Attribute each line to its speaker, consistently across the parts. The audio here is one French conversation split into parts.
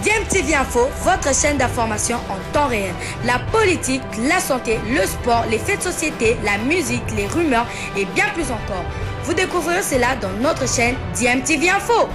Speaker 1: DMTV Info, votre chaîne d'information en temps réel. La politique, la santé, le sport, les faits de société, la musique, les rumeurs et bien plus encore. Vous découvrirez cela dans notre chaîne DMTV Info.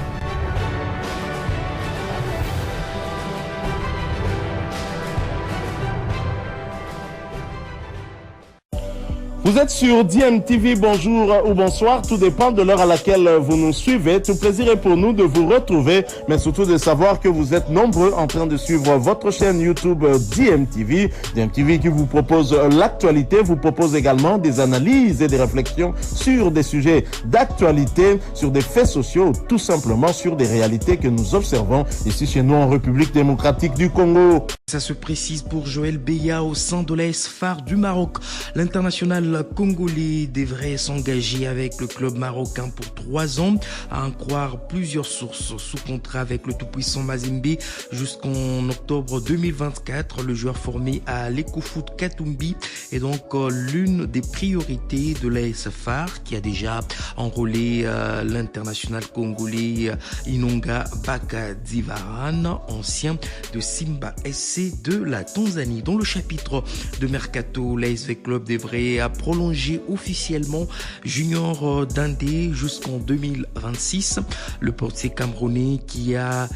Speaker 2: Vous êtes sur DMTV, bonjour ou bonsoir, tout dépend de l'heure à laquelle vous nous suivez. Tout plaisir est pour nous de vous retrouver, mais surtout de savoir que vous êtes nombreux en train de suivre votre chaîne YouTube DMTV. DMTV qui vous propose l'actualité, vous propose également des analyses et des réflexions sur des sujets d'actualité, sur des faits sociaux, tout simplement sur des réalités que nous observons ici chez nous en République démocratique du Congo.
Speaker 3: Ça se précise pour Joël Beya au sein de l'AS Phare du Maroc. L'international congolais devrait s'engager avec le club marocain pour 3 ans, à en croire plusieurs sources. Sous contrat avec le tout-puissant Mazembe jusqu'en octobre 2024, le joueur formé à l'Ecofoot Katumbi est donc l'une des priorités de l'AS Phare qui a déjà enrôlé l'international congolais Inonga Bakadivaran, ancien de Simba SC de la Tanzanie. Dans le chapitre de Mercato, l'ASV Club devrait prolonger officiellement Junior Dindé jusqu'en 2026. Le portier camerounais qui a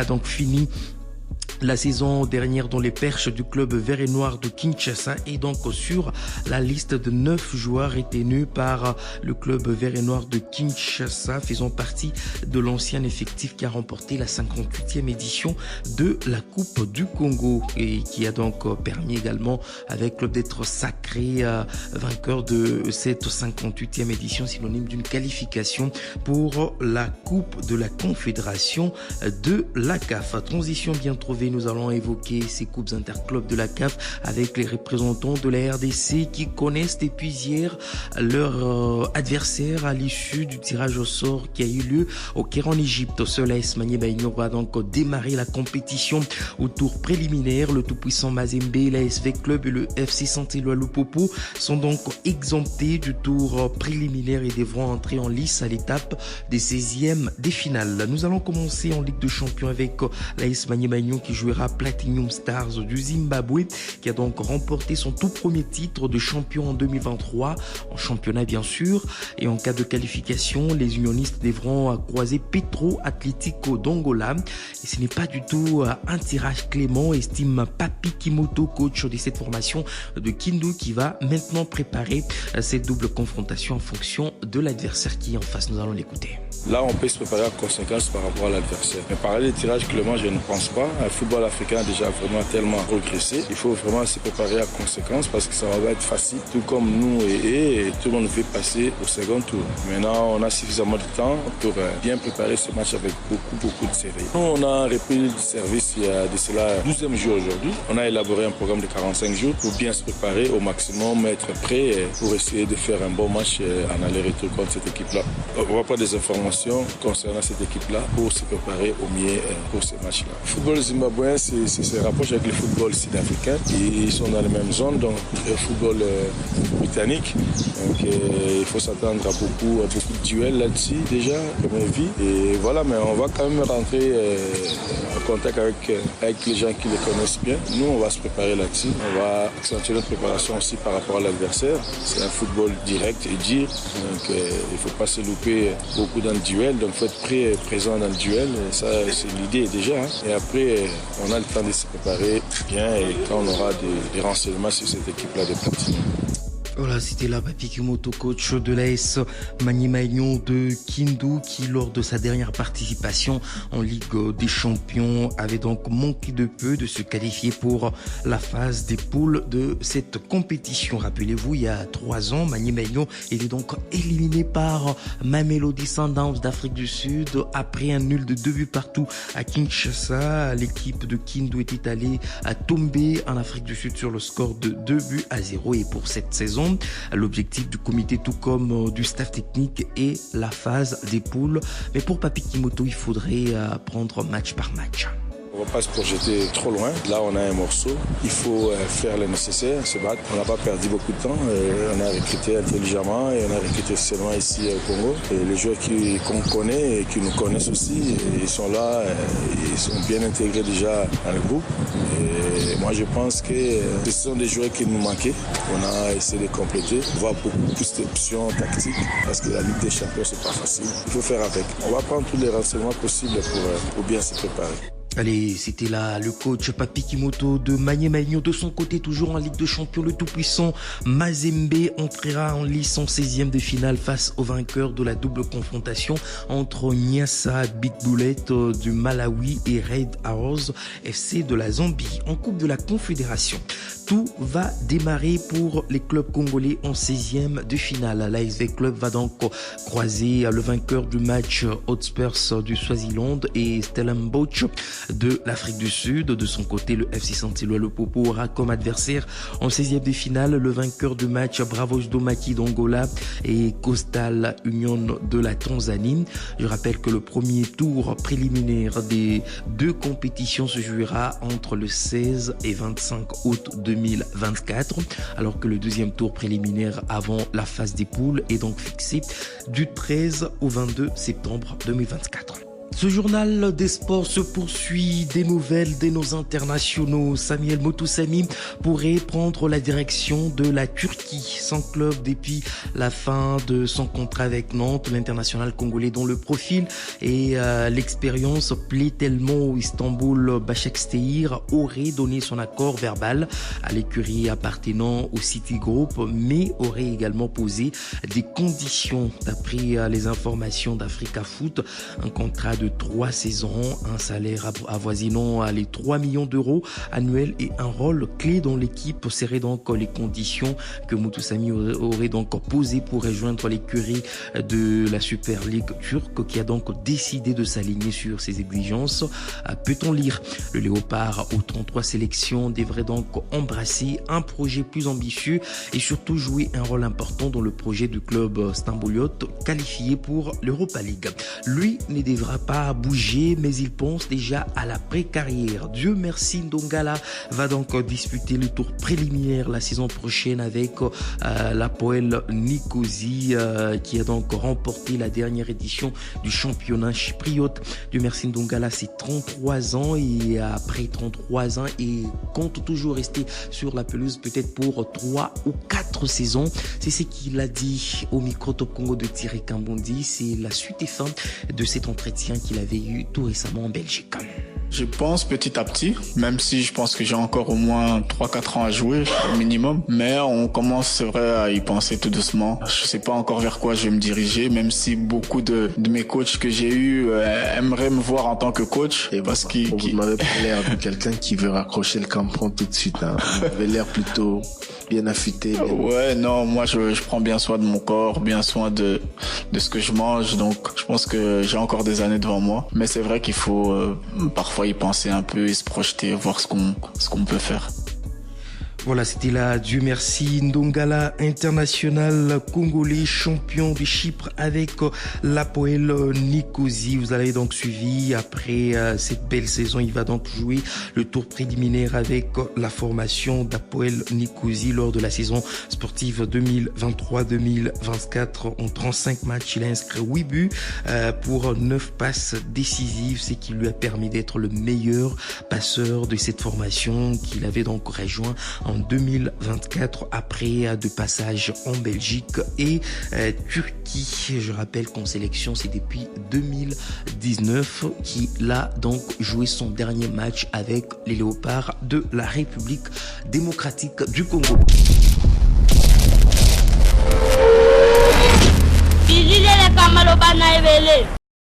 Speaker 3: donc fini la saison dernière dans les perches du club vert et noir de Kinshasa est donc sur la liste de 9 joueurs retenus par le club vert et noir de Kinshasa, faisant partie de l'ancien effectif qui a remporté la 58e édition de la Coupe du Congo et qui a donc permis également avec le club d'être sacré vainqueur de cette 58e édition, synonyme d'une qualification pour la Coupe de la Confédération de la CAF. Transition bien trouvée, nous allons évoquer ces coupes interclubs de la CAF avec les représentants de la RDC qui connaissent depuis hier leur adversaire à l'issue du tirage au sort qui a eu lieu au Caire en Égypte. Seul AS Maniema va donc démarrer la compétition au tour préliminaire. Le tout-puissant Mazembe, l'ASV Club et le FC Santé-Loa Lupopo sont donc exemptés du tour préliminaire et devront entrer en lice à l'étape des 16e des finales. Nous allons commencer en Ligue de Champions avec l'AS Maniema qui jouera Platinum Stars du Zimbabwe, qui a donc remporté son tout premier titre de champion en 2023, en championnat bien sûr, et en cas de qualification, les unionistes devront croiser Petro Atlético d'Angola, et ce n'est pas du tout un tirage clément, estime Papi Kimoto, coach de cette formation de Kindu, qui va maintenant préparer cette double confrontation en fonction de l'adversaire qui est en face. Nous allons l'écouter.
Speaker 4: Là, on peut se préparer en conséquence par rapport à l'adversaire. Mais parler de tirage clément, je ne pense pas. Le football africain a déjà vraiment tellement progressé. Il faut vraiment se préparer en conséquence parce que ça va être facile. Tout comme nous et tout le monde veut passer au second tour. Maintenant, on a suffisamment de temps pour bien préparer ce match avec beaucoup de séries. Nous, on a repris le service il y a de cela 12e jour aujourd'hui. On a élaboré un programme de 45 jours pour bien se préparer au maximum, être prêt pour essayer de faire un bon match en aller-retour contre cette équipe-là. On va prendre des informations concernant cette équipe-là pour se préparer au mieux pour ce match-là. Le football zimbabwéen se rapproche avec le football sud-africain. Ils sont dans les mêmes zones, donc le football britannique. Donc il faut s'attendre à beaucoup de duels là-dessus déjà, comme on vit. Et voilà, mais on va quand même rentrer en contact avec les gens qui les connaissent bien. Nous, on va se préparer là-dessus. On va accentuer notre préparation aussi par rapport à l'adversaire. C'est un football direct et dur. Donc il ne faut pas se louper beaucoup dans le duel. Donc il faut être présent dans le duel. Et ça, c'est l'idée déjà. Et après, on a le temps de se préparer bien et quand on aura des renseignements sur cette équipe-là de Platinum.
Speaker 3: Voilà, c'était là Papi Kimoto, coach de l'AS Maniema Union de Kindu, qui lors de sa dernière participation en Ligue des Champions avait donc manqué de peu de se qualifier pour la phase des poules de cette compétition. Rappelez-vous, il y a 3 ans, Maniema Union était donc éliminé par Mamelodi Sundowns d'Afrique du Sud après un nul de 2 buts partout à Kinshasa. L'équipe de Kindu était allée à tomber en Afrique du Sud sur le score de 2-0 et pour cette saison, l'objectif du comité tout comme du staff technique est la phase des poules. Mais pour Papi Kimoto, il faudrait prendre match par match.
Speaker 4: ne va pas se projeter trop loin. Là, on a un morceau. Il faut faire le nécessaire, se battre. On n'a pas perdu beaucoup de temps. On a recruté intelligemment et on a recruté seulement ici au Congo. Et les joueurs qu'on connaît et qui nous connaissent aussi, ils sont là, ils sont bien intégrés déjà dans le groupe. Et moi, je pense que ce sont des joueurs qui nous manquaient. On a essayé de compléter, voir beaucoup plus d'options tactiques parce que la Ligue des Champions, c'est pas facile. Il faut faire avec. On va prendre tous les renseignements possibles pour bien se préparer.
Speaker 3: Allez, c'était là le coach Papi Kimoto de Magné Magno. De son côté, toujours en Ligue de Champions, le tout-puissant Mazembe entrera en lice en 16e de finale face au vainqueur de la double confrontation entre Nyassa Big Bullet du Malawi et Red Arrows FC de la Zambie en Coupe de la Confédération. Tout va démarrer pour les clubs congolais en 16e de finale. L'ASV Club va donc croiser le vainqueur du match Hotspurs du Swaziland et Stellenbosch de l'Afrique du Sud. De son côté, le FC Saint-Éloi Le Popo aura comme adversaire en 16e de finale le vainqueur du match Bravos Domaki d'Angola et Coastal Union de la Tanzanie. Je rappelle que le premier tour préliminaire des deux compétitions se jouera entre le 16 et 25 août 2024, alors que le deuxième tour préliminaire avant la phase des poules est donc fixé du 13 au 22 septembre 2024. Ce journal des sports se poursuit. Des nouvelles de nos internationaux. Samuel Moutoussamy pourrait prendre la direction de la Turquie. Sans club depuis la fin de son contrat avec Nantes, l'international congolais dont le profil et l'expérience plaît tellement au Istanbul Başakşehir aurait donné son accord verbal à l'écurie appartenant au City Group, mais aurait également posé des conditions. D'après les informations d'Africa Foot, un contrat de 3 saisons, un salaire avoisinant les 3 millions d'euros annuels et un rôle clé dans l'équipe seraient donc les conditions que Moutoussamy aurait donc posées pour rejoindre l'écurie de la Super League turque, qui a donc décidé de s'aligner sur ses exigences. Peut-on lire? Le Léopard aux 33 sélections devrait donc embrasser un projet plus ambitieux et surtout jouer un rôle important dans le projet du club stambouliote qualifié pour l'Europa League. Lui ne devra pas bouger, mais il pense déjà à la pré-carrière. Dieu merci, Ndongala va donc disputer le tour préliminaire la saison prochaine avec l'Hapoel Nicosie qui a donc remporté la dernière édition du championnat chypriote. Dieu merci, Ndongala, c'est 33 ans et après 33 ans, il compte toujours rester sur la pelouse peut-être pour 3 ou 4 saisons. C'est ce qu'il a dit au micro Top Congo de Thierry Kambondi. C'est la suite et fin de cet entretien qu'il avait eu tout récemment en Belgique.
Speaker 5: Je pense petit à petit, même si je pense que j'ai encore au moins 3-4 ans à jouer au minimum, mais on commence, c'est vrai, à y penser tout doucement. Je sais pas encore vers quoi je vais me diriger, même si beaucoup de mes coachs que j'ai eus aimeraient me voir en tant que coach. Et parce
Speaker 6: Vous m'avez pas l'air de quelqu'un qui veut raccrocher le crampon tout de suite. Hein. Vous avez l'air plutôt bien affûté.
Speaker 5: Ouais, non, moi je prends bien soin de mon corps, bien soin de ce que je mange, donc je pense que j'ai encore des années devant moi. Mais c'est vrai qu'il faut parfois y penser un peu et se projeter, voir ce qu'on peut faire.
Speaker 3: Voilà, c'était là, Dieu merci, Ndongala, international congolais, champion de Chypre avec l'Hapoel Nicosie. Vous avez donc suivi, après cette belle saison, il va donc jouer le tour préliminaire avec la formation d'Hapoel Nicosie lors de la saison sportive 2023-2024. En 35 matchs, il a inscrit 8 buts pour 9 passes décisives, ce qui lui a permis d'être le meilleur passeur de cette formation qu'il avait donc rejoint en 2024 après deux passages en Belgique et Turquie. Je rappelle qu'en sélection, c'est depuis 2019 qu'il a donc joué son dernier match avec les Léopards de la République démocratique du Congo.